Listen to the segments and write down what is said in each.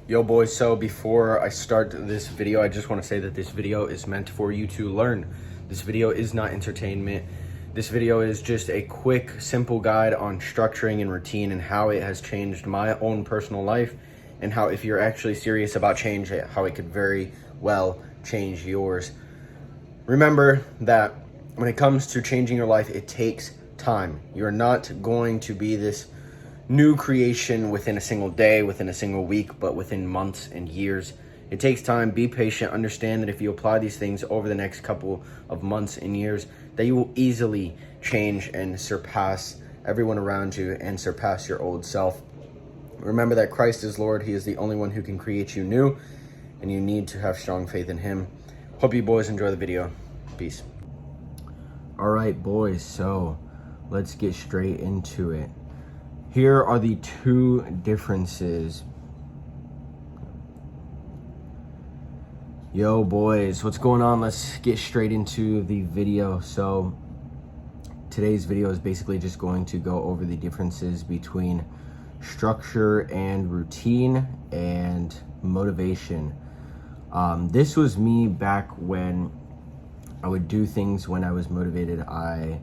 Yo boys, so before I start this video, I just want to say that this video is meant for you to learn. This video is not entertainment. This video is just a quick, simple guide on structuring and routine and how it has changed my own personal life, and how, if you're actually serious about change, how it could very well change yours. Remember that when it comes to changing your life, it takes time. You're not going to be this new creation within a single day, within a single week, but within months and years. It takes time. Be patient. Understand that if you apply these things over the next couple of months and years, that you will easily change and surpass everyone around you and surpass your old self. Remember that Christ is Lord. He is the only one who can create you new, and you need to have strong faith in him. Hope you boys enjoy the video. Peace. All right, boys, so let's get straight into it. Here are the two differences. Yo boys, what's going on? Let's get straight into the video. So today's video is basically just going to go over the differences between structure and routine and motivation. This was me back when I would do things when I was motivated. I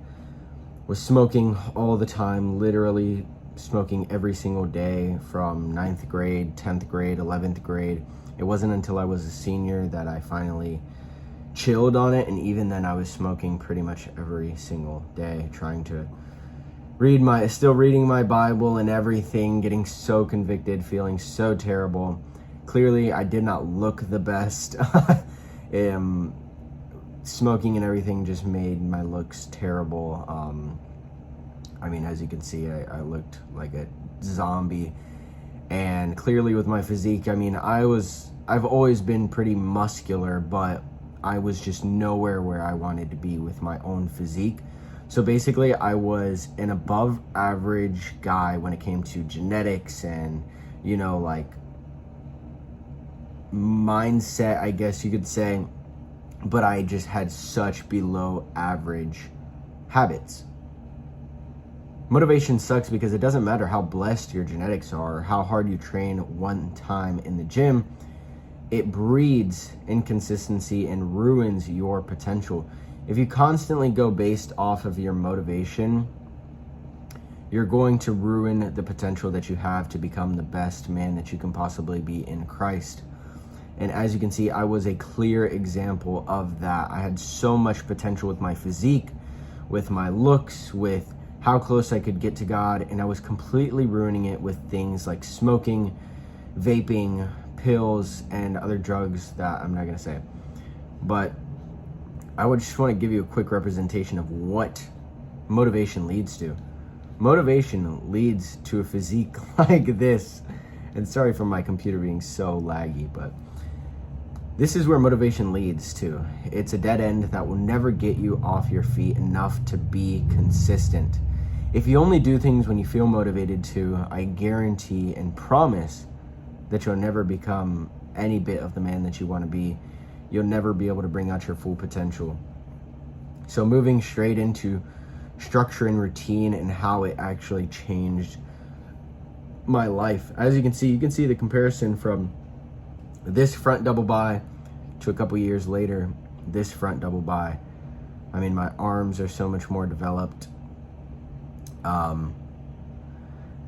was smoking all the time, literally smoking every single day from 9th grade, 10th grade, 11th grade. It wasn't until I was a senior that I finally chilled on it, and even then I was smoking pretty much every single day, trying to still reading my Bible and everything, getting so convicted, feeling so terrible. Clearly I did not look the best. Smoking and everything just made my looks terrible. I mean, as you can see, I looked like a zombie. And clearly with my physique, I mean, I've always been pretty muscular, but I was just nowhere where I wanted to be with my own physique. So basically, I was an above average guy when it came to genetics and, you know, like mindset, I guess you could say. But I just had such below average habits. Motivation sucks because it doesn't matter how blessed your genetics are or how hard you train one time in the gym. It breeds inconsistency and ruins your potential. If you constantly go based off of your motivation, you're going to ruin the potential that you have to become the best man that you can possibly be in Christ. And as you can see, I was a clear example of that. I had so much potential with my physique, with my looks, with how close I could get to God, and I was completely ruining it with things like smoking, vaping, pills, and other drugs that I'm not gonna say. But I would just want to give you a quick representation of what motivation leads to. Motivation leads to a physique like this. And sorry for my computer being so laggy, but this is where motivation leads to. It's a dead end that will never get you off your feet enough to be consistent. If you only do things when you feel motivated to, I guarantee and promise that you'll never become any bit of the man that you want to be. You'll never be able to bring out your full potential. So moving straight into structure and routine and how it actually changed my life. As you can see the comparison from this front double bi to a couple years later, this front double bi. I mean, my arms are so much more developed.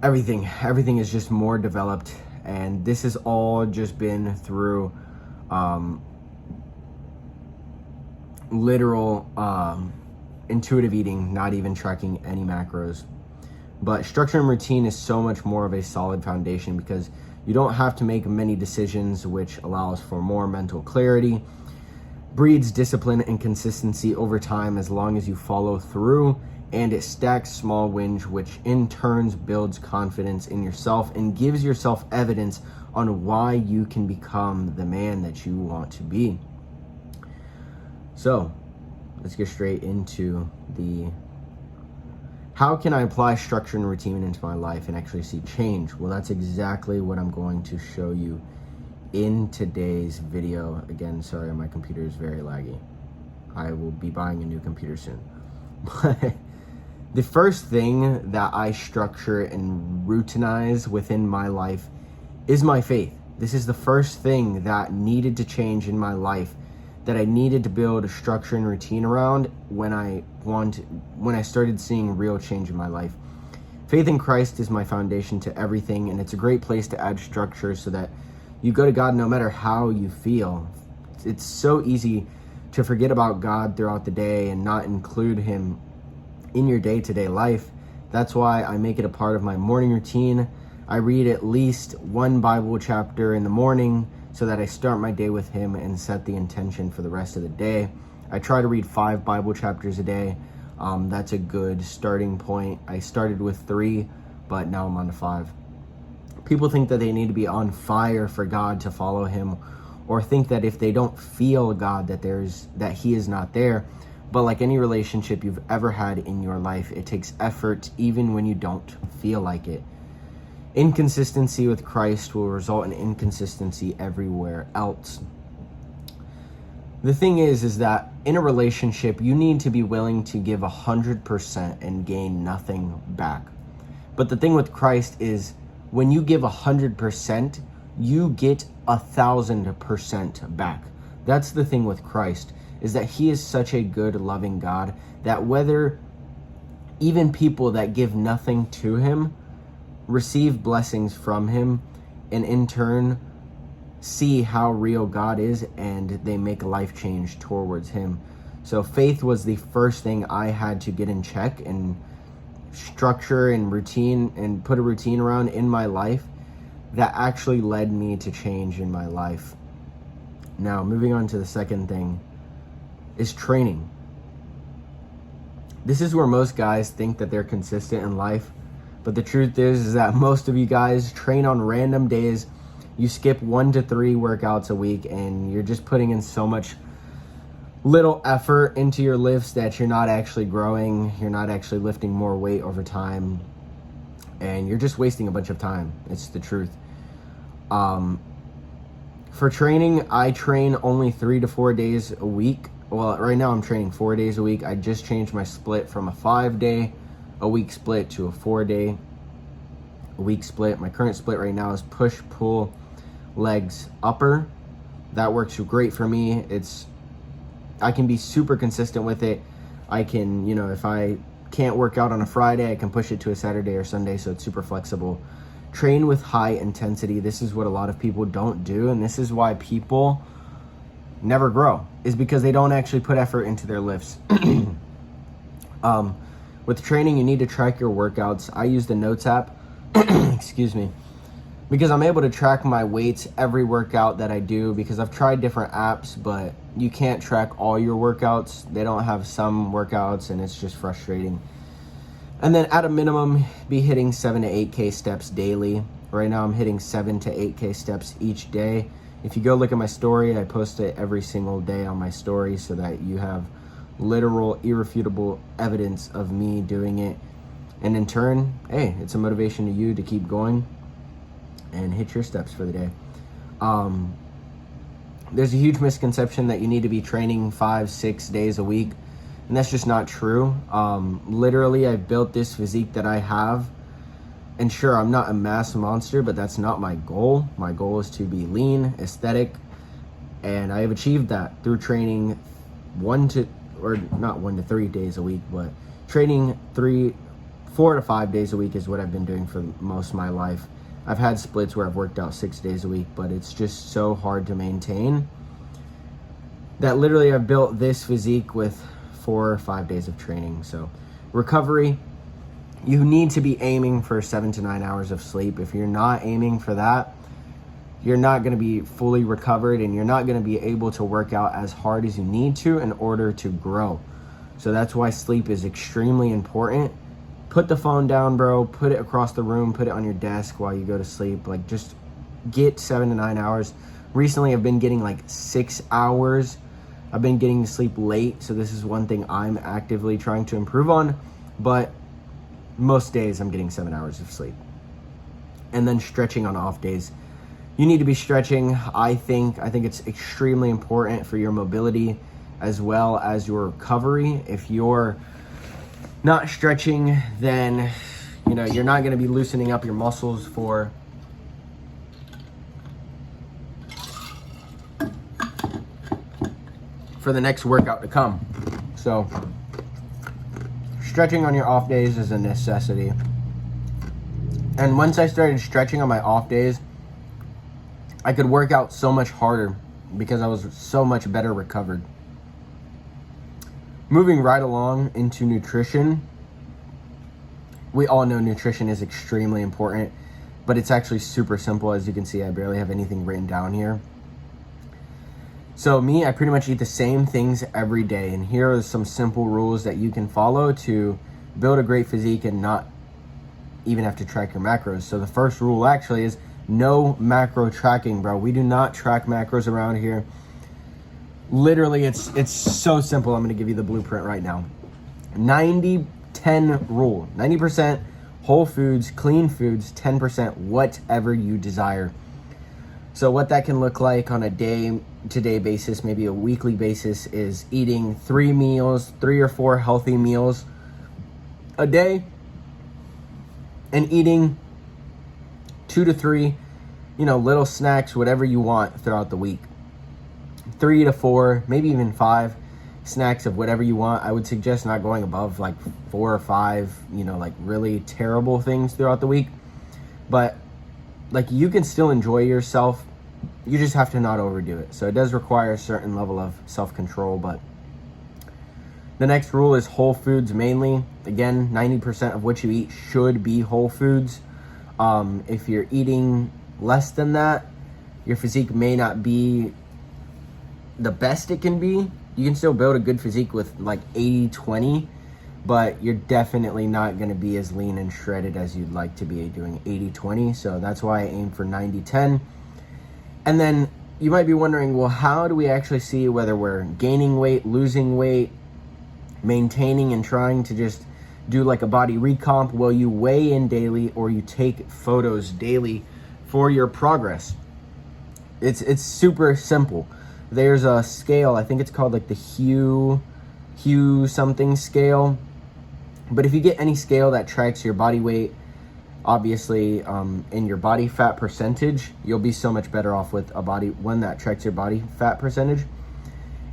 Everything is just more developed, and this has all just been through literal intuitive eating, not even tracking any macros. But structure and routine is so much more of a solid foundation because you don't have to make many decisions, which allows for more mental clarity, breeds discipline and consistency over time as long as you follow through, and it stacks small wins, which in turns builds confidence in yourself and gives yourself evidence on why you can become the man that you want to be. So let's get straight into how can I apply structure and routine into my life and actually see change? Well, that's exactly what I'm going to show you in today's video. Again, sorry, my computer is very laggy. I will be buying a new computer soon. But the first thing that I structure and routinize within my life is my faith. This is the first thing that needed to change in my life, that I needed to build a structure and routine around when I started seeing real change in my life. Faith in Christ is my foundation to everything, and it's a great place to add structure so that you go to God no matter how you feel. It's so easy to forget about God throughout the day and not include him in your day-to-day life. That's why I make it a part of my morning routine. I read at least one Bible chapter in the morning so that I start my day with him and set the intention for the rest of the day. I try to read 5 Bible chapters a day. That's a good starting point. I started with 3, but now I'm on to 5. People think that they need to be on fire for God to follow him, or think that if they don't feel God, that he is not there. But like any relationship you've ever had in your life, it takes effort even when you don't feel like it. Inconsistency with Christ will result in inconsistency everywhere else. The thing is that in a relationship, you need to be willing to give 100% and gain nothing back. But the thing with Christ is when you give 100%, you get 1,000% back. That's the thing with Christ, is that he is such a good, loving God that whether even people that give nothing to him receive blessings from him, and in turn see how real God is, and they make a life change towards him. So faith was the first thing I had to get in check and structure and routine and put a routine around in my life that actually led me to change in my life. Now, moving on to the second thing is training. This is where most guys think that they're consistent in life, but the truth is that most of you guys train on random days. You skip 1 to 3 workouts a week, and you're just putting in so much little effort into your lifts that you're not actually growing. You're not actually lifting more weight over time, and you're just wasting a bunch of time. It's the truth. For training, I train only 3 to 4 days a week. Well, right now I'm training 4 days a week. I just changed my split from a 5-day a week split to a 4-day a week split. My current split right now is push, pull, legs, upper. That works great for me. I can be super consistent with it. I can, if I can't work out on a Friday, I can push it to a Saturday or Sunday, so it's super flexible. Train with high intensity. This is what a lot of people don't do, and this is why people never grow, is because they don't actually put effort into their lifts. With training, you need to track your workouts. I use the Notes app, excuse me, because I'm able to track my weights every workout that I do, because I've tried different apps, but you can't track all your workouts. They don't have some workouts, and it's just frustrating. And then at a minimum, be hitting 7 to 8K steps daily. Right now I'm hitting 7 to 8K steps each day. If you go look at my story, I post it every single day on my story so that you have literal, irrefutable evidence of me doing it. And in turn, hey, it's a motivation to you to keep going and hit your steps for the day. There's a huge misconception that you need to be training 5-6 days a week, and that's just not true. Literally, I've built this physique that I have, and sure, I'm not a mass monster, but that's not my goal. My goal is to be lean, aesthetic, and I have achieved that through training 1 to 3 days a week, but training 4 to 5 days a week is what I've been doing for most of my life. I've had splits where I've worked out 6 days a week, but it's just so hard to maintain that literally I've built this physique with 4 or 5 days of training. So recovery, you need to be aiming for 7 to 9 hours of sleep. If you're not aiming for that, you're not going to be fully recovered, and you're not going to be able to work out as hard as you need to in order to grow. So that's why sleep is extremely important. Put the phone down, bro. Put it across the room. Put it on your desk while you go to sleep. Like, just get 7 to 9 hours. Recently, I've been getting like 6 hours. I've been getting to sleep late, so this is one thing I'm actively trying to improve on. But most days, I'm getting 7 hours of sleep. And then stretching on off days. You need to be stretching. I think it's extremely important for your mobility as well as your recovery. If you're not stretching, then you're not going to be loosening up your muscles for for the next workout to come. So stretching on your off days is a necessity. And once I started stretching on my off days, I could work out so much harder because I was so much better recovered. Moving right along into nutrition. We all know nutrition is extremely important, but it's actually super simple. As you can see, I barely have anything written down here. So me, I pretty much eat the same things every day. And here are some simple rules that you can follow to build a great physique and not even have to track your macros. So the first rule actually is no macro tracking, bro. We do not track macros around here. Literally, it's so simple. I'm going to give you the blueprint right now. 90-10 rule. 90% whole foods, clean foods, 10% whatever you desire. So what that can look like on a day-to-day basis, maybe a weekly basis, is eating 3 or 4 healthy meals a day, and eating 2 to 3, little snacks, whatever you want throughout the week. 3 to 4, maybe even 5 snacks of whatever you want. I would suggest not going above like 4 or 5, like really terrible things throughout the week. But like, you can still enjoy yourself. You just have to not overdo it. So it does require a certain level of self-control. But the next rule is whole foods mainly. Again, 90% of what you eat should be whole foods. If you're eating less than that, your physique may not be the best it can be. You can still build a good physique with like 80-20, but you're definitely not going to be as lean and shredded as you'd like to be doing 80-20. So that's why I aim for 90-10. And then you might be wondering, well, how do we actually see whether we're gaining weight, losing weight, maintaining, and trying to just do like a body recomp? Well, you weigh in daily or you take photos daily for your progress. It's super simple. There's a scale, I think it's called like the Hue something scale. But if you get any scale that tracks your body weight, obviously, in your body fat percentage, you'll be so much better off with one that tracks your body fat percentage.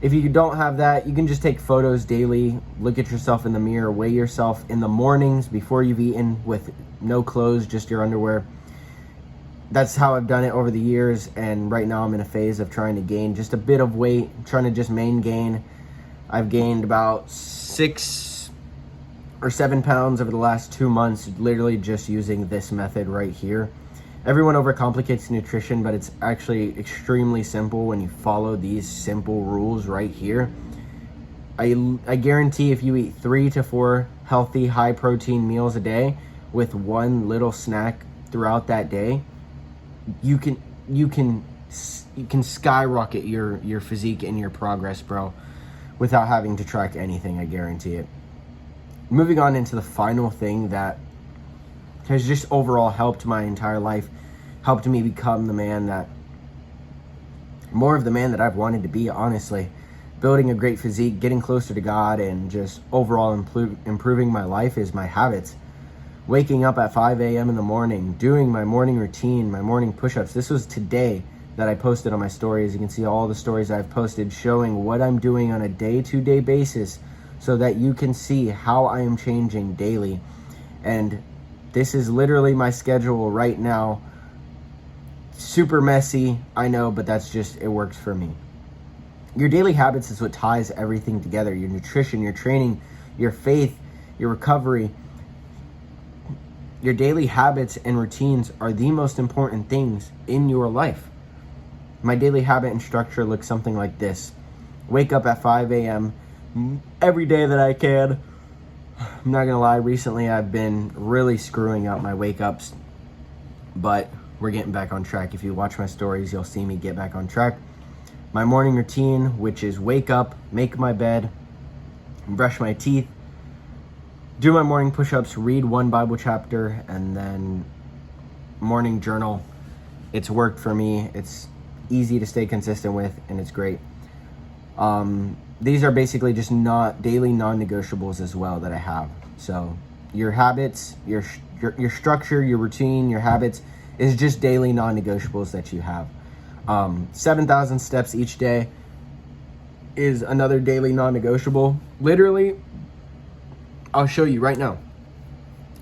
If you don't have that, you can just take photos daily, look at yourself in the mirror, weigh yourself in the mornings before you've eaten with no clothes, just your underwear. That's how I've done it over the years, and right now I'm in a phase of trying to gain just a bit of weight, trying to just gain. I've gained about 6 or 7 pounds over the last 2 months, literally just using this method right here. Everyone overcomplicates nutrition, but it's actually extremely simple when you follow these simple rules right here. I guarantee if you eat 3 to 4 healthy, high protein meals a day with one little snack throughout that day, you can skyrocket your physique and your progress, bro, without having to track anything. I guarantee it. Moving on into the final thing that has just overall helped my entire life, helped me become more of the man that I've wanted to be, honestly. Building a great physique, getting closer to God, and just overall improving my life is my habits. Waking up at 5 a.m. in the morning, doing my morning routine, my morning push-ups. This was today that I posted on my story. As you can see, all the stories I've posted showing what I'm doing on a day-to-day basis so that you can see how I am changing daily. And this is literally my schedule right now. Super messy, I know, but it works for me. Your daily habits is what ties everything together. Your nutrition, your training, your faith, your recovery. Your daily habits and routines are the most important things in your life. My daily habit and structure looks something like this. Wake up at 5 a.m. every day that I can. I'm not gonna lie, recently I've been really screwing up my wake ups, but we're getting back on track. If you watch my stories, you'll see me get back on track. My morning routine, which is wake up, make my bed, brush my teeth, do my morning push-ups, read one Bible chapter, and then morning journal. It's worked for me. It's easy to stay consistent with, and it's great. These are basically just not daily non-negotiables as well that I have. So your habits, your structure, your routine, your habits is just daily non-negotiables that you have. 7,000 steps each day. is another daily non-negotiable. Literally, I'll show you right now.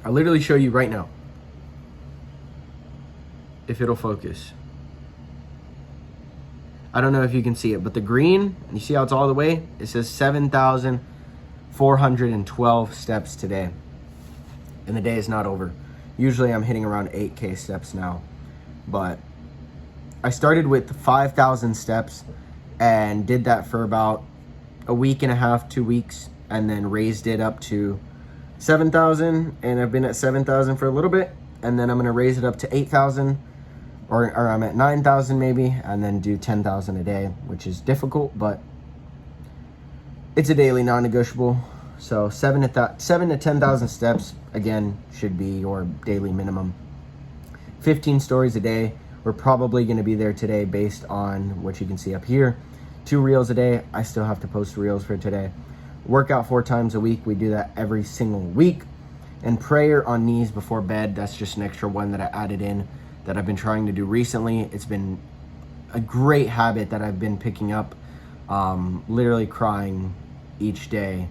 I'll literally show you right now. If it'll focus. I don't know if you can see it, but the green, you see how it's all the way? It says 7,412 steps today. And the day is not over. Usually I'm hitting around 8K steps now. But I started with 5,000 steps and did that for about a week and a half, 2 weeks, and then raised it up to 7,000, and I've been at 7,000 for a little bit, and then I'm gonna raise it up to 8,000, or I'm at 9,000 maybe, and then do 10,000 a day, which is difficult, but it's a daily non-negotiable. So 7 to 10,000 steps, again, should be your daily minimum. 15 stories a day. We're probably gonna be there today based on what you can see up here. 2 reels a day. I still have to post reels for today. Workout 4 times a week. We do that every single week. And prayer on knees before bed. That's just an extra one that I added in that I've been trying to do recently. It's been a great habit that I've been picking up. Literally crying each day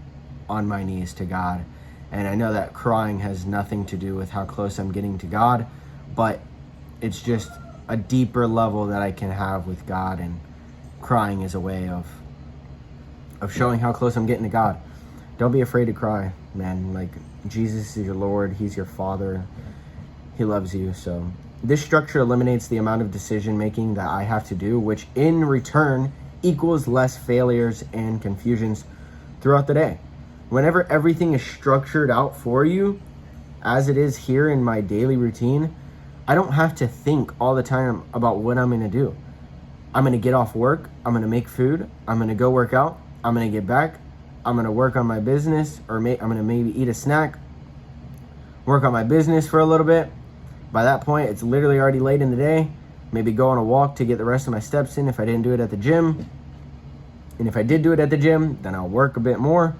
on my knees to God. And I know that crying has nothing to do with how close I'm getting to God, but it's just a deeper level that I can have with God, and crying is a way of showing how close I'm getting to God. Don't be afraid to cry, man. Like, Jesus is your Lord. He's your Father. He loves you. So this structure eliminates the amount of decision making that I have to do, which in return equals less failures and confusions throughout the day. Whenever everything is structured out for you, as it is here in my daily routine, I don't have to think all the time about what I'm gonna do. I'm gonna get off work, I'm gonna make food, I'm gonna go work out, I'm gonna get back, I'm gonna work on my business, or I'm gonna maybe eat a snack, work on my business for a little bit. By that point, it's literally already late in the day. Maybe go on a walk to get the rest of my steps in if I didn't do it at the gym. And if I did do it at the gym, then I'll work a bit more.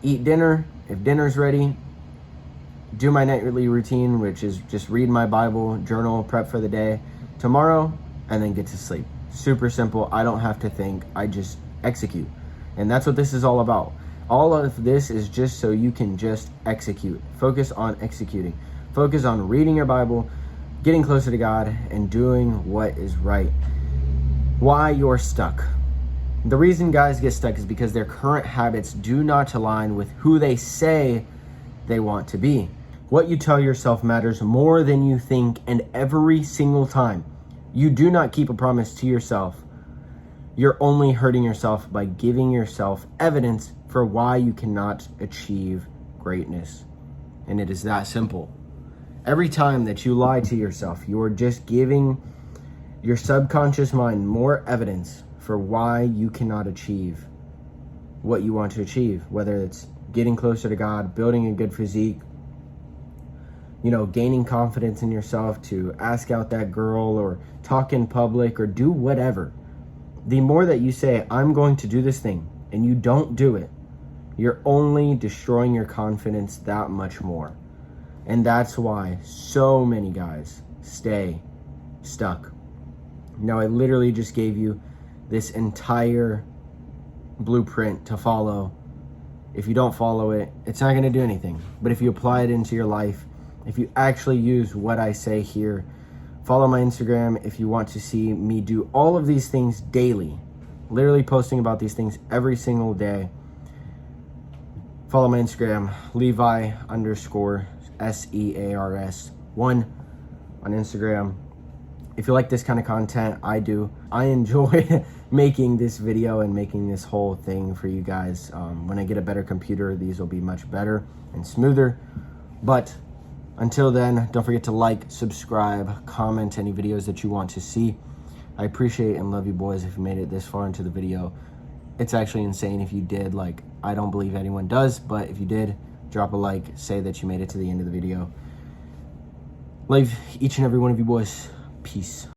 Eat dinner if dinner's ready. Do my nightly routine, which is just read my Bible, journal, prep for the day tomorrow, and then get to sleep. Super simple. I don't have to think. I just execute. And that's what this is all about. All of this is just so you can just execute. Focus on executing. Focus on reading your Bible, getting closer to God, and doing what is right. Why you're stuck. The reason guys get stuck is because their current habits do not align with who they say they want to be. What you tell yourself matters more than you think, and every single time you do not keep a promise to yourself, you're only hurting yourself by giving yourself evidence for why you cannot achieve greatness. And it is that simple. Every time that you lie to yourself, you are just giving your subconscious mind more evidence for why you cannot achieve what you want to achieve, whether it's getting closer to God, building a good physique, gaining confidence in yourself to ask out that girl or talk in public or do whatever. The more that you say, I'm going to do this thing, and you don't do it, you're only destroying your confidence that much more. And that's why so many guys stay stuck. Now, I literally just gave you this entire blueprint to follow. If you don't follow it, it's not going to do anything. But if you apply it into your life, if you actually use what I say here, follow my Instagram if you want to see me do all of these things daily, literally posting about these things every single day. Follow my Instagram, Levi_SEARS1 on Instagram. If you like this kind of content, I do. I enjoy making this video and making this whole thing for you guys. When I get a better computer, these will be much better and smoother. But until then, don't forget to like, subscribe, comment any videos that you want to see. I appreciate and love you boys if you made it this far into the video. It's actually insane if you did. Like, I don't believe anyone does, but if you did, drop a like, say that you made it to the end of the video. Love each and every one of you boys. Peace.